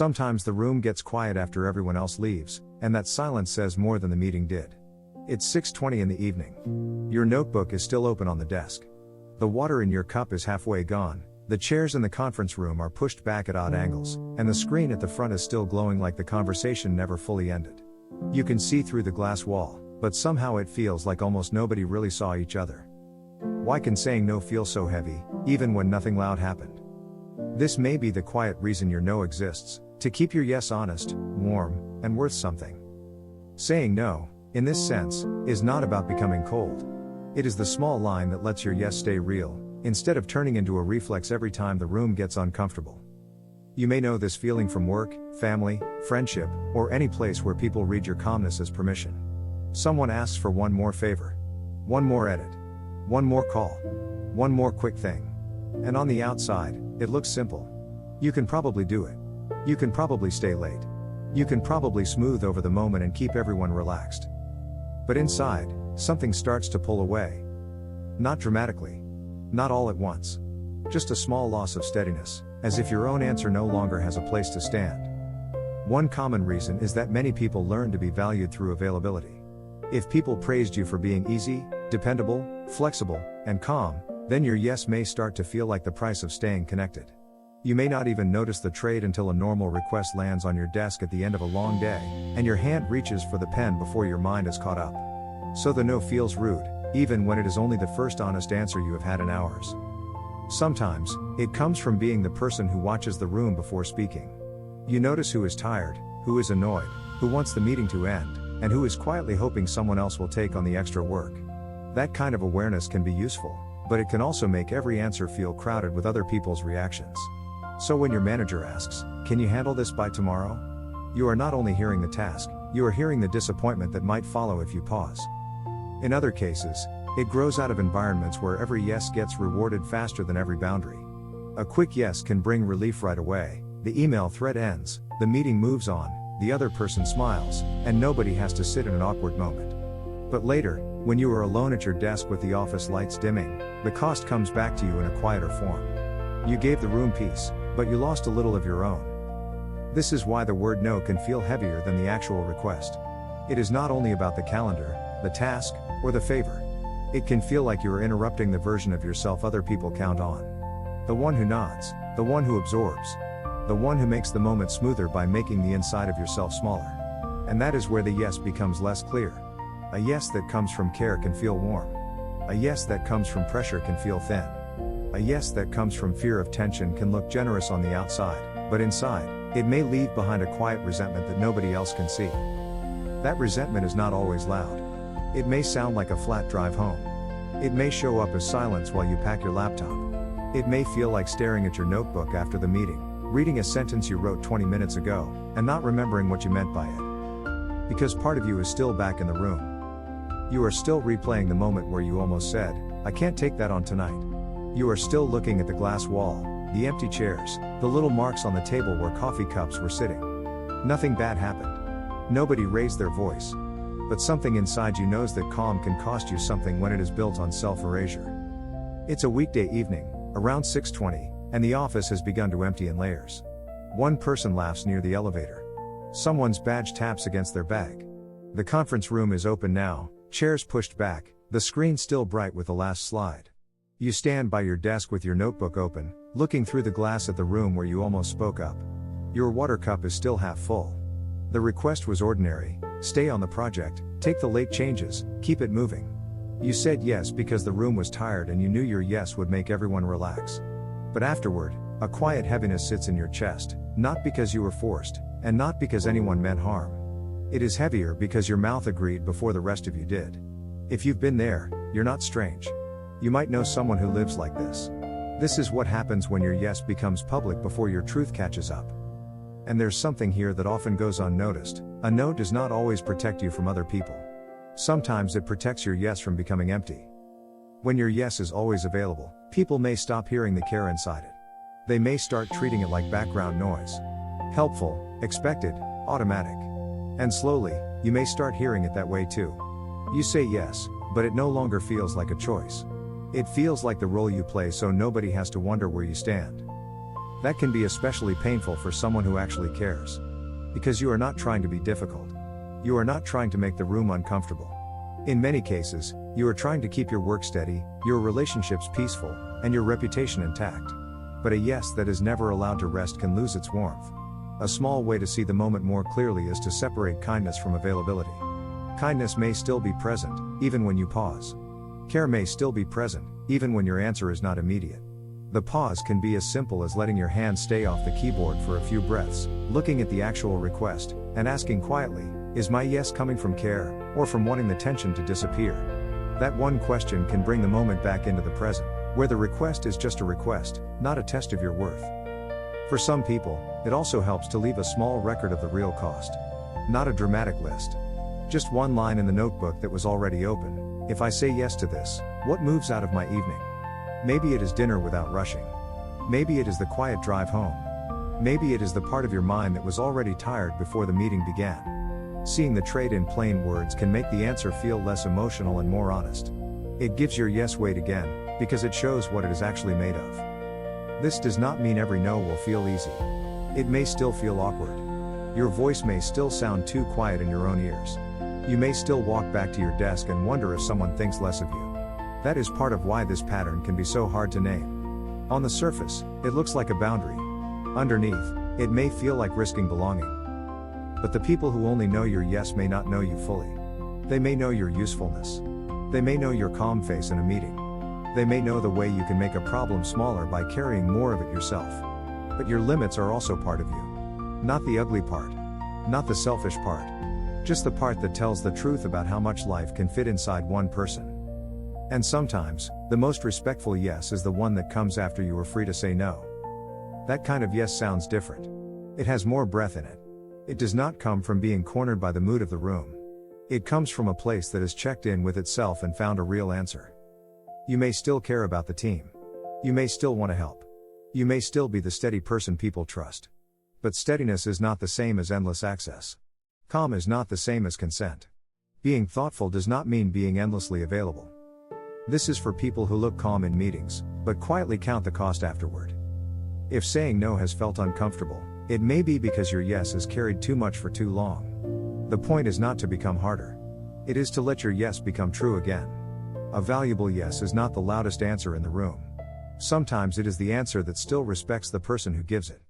Sometimes the room gets quiet after everyone else leaves, and that silence says more than the meeting did. It's 6:20 in the evening. Your notebook is still open on the desk. The water in your cup is halfway gone, the chairs in the conference room are pushed back at odd angles, and the screen at the front is still glowing like the conversation never fully ended. You can see through the glass wall, but somehow it feels like almost nobody really saw each other. Why can saying no feel so heavy, even when nothing loud happened? This may be the quiet reason your no exists, to keep your yes honest, warm, and worth something. Saying no, in this sense, is not about becoming cold. It is the small line that lets your yes stay real, instead of turning into a reflex every time the room gets uncomfortable. You may know this feeling from work, family, friendship, or any place where people read your calmness as permission. Someone asks for one more favor, one more edit, one more call, one more quick thing. And on the outside, it looks simple. You can probably do it. You can probably stay late. You can probably smooth over the moment and keep everyone relaxed. But inside, something starts to pull away. Not dramatically. Not all at once. Just a small loss of steadiness, as if your own answer no longer has a place to stand. One common reason is that many people learn to be valued through availability. If people praised you for being easy, dependable, flexible, and calm, then your yes may start to feel like the price of staying connected. You may not even notice the trade until a normal request lands on your desk at the end of a long day, and your hand reaches for the pen before your mind is caught up. So the no feels rude, even when it is only the first honest answer you have had in hours. Sometimes, it comes from being the person who watches the room before speaking. You notice who is tired, who is annoyed, who wants the meeting to end, and who is quietly hoping someone else will take on the extra work. That kind of awareness can be useful, but it can also make every answer feel crowded with other people's reactions. So when your manager asks, "Can you handle this by tomorrow?" you are not only hearing the task, you are hearing the disappointment that might follow if you pause. In other cases, it grows out of environments where every yes gets rewarded faster than every boundary. A quick yes can bring relief right away, the email thread ends, the meeting moves on, the other person smiles, and nobody has to sit in an awkward moment. But later, when you are alone at your desk with the office lights dimming, the cost comes back to you in a quieter form. You gave the room peace, but you lost a little of your own. This is why the word no can feel heavier than the actual request. It is not only about the calendar, the task, or the favor. It can feel like you are interrupting the version of yourself other people count on. The one who nods, the one who absorbs, the one who makes the moment smoother by making the inside of yourself smaller. And that is where the yes becomes less clear. A yes that comes from care can feel warm. A yes that comes from pressure can feel thin. A yes that comes from fear of tension can look generous on the outside, but inside, it may leave behind a quiet resentment that nobody else can see. That resentment is not always loud. It may sound like a flat drive home. It may show up as silence while you pack your laptop. It may feel like staring at your notebook after the meeting, reading a sentence you wrote 20 minutes ago, and not remembering what you meant by it. Because part of you is still back in the room. You are still replaying the moment where you almost said, "I can't take that on tonight." You are still looking at the glass wall, the empty chairs, the little marks on the table where coffee cups were sitting. Nothing bad happened. Nobody raised their voice. But something inside you knows that calm can cost you something when it is built on self-erasure. It's a weekday evening, around 6:20, and the office has begun to empty in layers. One person laughs near the elevator. Someone's badge taps against their bag. The conference room is open now, chairs pushed back, the screen still bright with the last slide. You stand by your desk with your notebook open, looking through the glass at the room where you almost spoke up. Your water cup is still half full. The request was ordinary: stay on the project, take the late changes, keep it moving. You said yes because the room was tired and you knew your yes would make everyone relax. But afterward, a quiet heaviness sits in your chest, not because you were forced, and not because anyone meant harm. It is heavier because your mouth agreed before the rest of you did. If you've been there, you're not strange. You might know someone who lives like this. This is what happens when your yes becomes public before your truth catches up. And there's something here that often goes unnoticed. A no does not always protect you from other people. Sometimes it protects your yes from becoming empty. When your yes is always available, people may stop hearing the care inside it. They may start treating it like background noise. Helpful, expected, automatic. And slowly, you may start hearing it that way too. You say yes, but it no longer feels like a choice. It feels like the role you play so nobody has to wonder where you stand. That can be especially painful for someone who actually cares. Because you are not trying to be difficult. You are not trying to make the room uncomfortable. In many cases, you are trying to keep your work steady, your relationships peaceful, and your reputation intact. But a yes that is never allowed to rest can lose its warmth. A small way to see the moment more clearly is to separate kindness from availability. Kindness may still be present, even when you pause. Care may still be present, even when your answer is not immediate. The pause can be as simple as letting your hand stay off the keyboard for a few breaths, looking at the actual request, and asking quietly, is my yes coming from care, or from wanting the tension to disappear? That one question can bring the moment back into the present, where the request is just a request, not a test of your worth. For some people, it also helps to leave a small record of the real cost. Not a dramatic list. Just one line in the notebook that was already open. If I say yes to this, what moves out of my evening? Maybe it is dinner without rushing. Maybe it is the quiet drive home. Maybe it is the part of your mind that was already tired before the meeting began. Seeing the trait in plain words can make the answer feel less emotional and more honest. It gives your yes weight again, because it shows what it is actually made of. This does not mean every no will feel easy. It may still feel awkward. Your voice may still sound too quiet in your own ears. You may still walk back to your desk and wonder if someone thinks less of you. That is part of why this pattern can be so hard to name. On the surface, it looks like a boundary. Underneath, it may feel like risking belonging. But the people who only know your yes may not know you fully. They may know your usefulness. They may know your calm face in a meeting. They may know the way you can make a problem smaller by carrying more of it yourself. But your limits are also part of you. Not the ugly part. Not the selfish part. Just the part that tells the truth about how much life can fit inside one person. And sometimes, the most respectful yes is the one that comes after you are free to say no. That kind of yes sounds different. It has more breath in it. It does not come from being cornered by the mood of the room. It comes from a place that has checked in with itself and found a real answer. You may still care about the team. You may still want to help. You may still be the steady person people trust. But steadiness is not the same as endless access. Calm is not the same as consent. Being thoughtful does not mean being endlessly available. This is for people who look calm in meetings, but quietly count the cost afterward. If saying no has felt uncomfortable, it may be because your yes has carried too much for too long. The point is not to become harder. It is to let your yes become true again. A valuable yes is not the loudest answer in the room. Sometimes it is the answer that still respects the person who gives it.